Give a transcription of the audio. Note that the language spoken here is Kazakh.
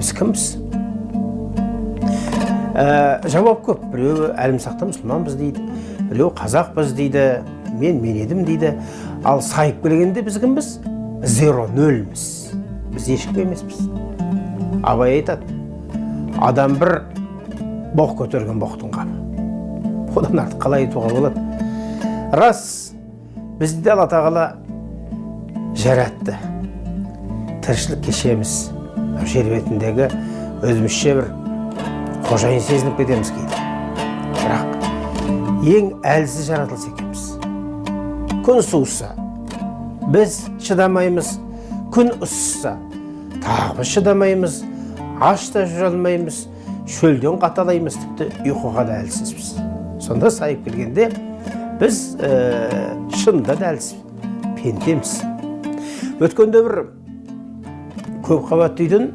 біз кімбіз? Жауап көп. Біреуі әлімсақта мұсылманбыз дейді, біреуі қазақпыз дейді, мен едім дейді. Ал сайып келгенде біз кімбіз? 0-0-міз. Біз ешкім емеспіз. Абай айтады, адам бір боқ көтерген боқтың қабы. Одан артық қалай айтуға болады? Рас, бізді де Алла тағала жаратты. Тіршілік кешеміз. Жер бетіндегі өзімізше бір қожайын сезініп кетеміз кейде. Бірақ ең әлсіз жаратылыс екенбіз. Күн суыса, біз шыдамаймыз. Күн ысыса, тағы шыдамаймыз. Ашта жүре алмаймыз. Шөлден қаталаймыз, тіпті ұйқыға да әлсізбіз. Сонда сайып келгенде біз шында да әлсіз пендеміз. Өткенде бір көп қабатты үйден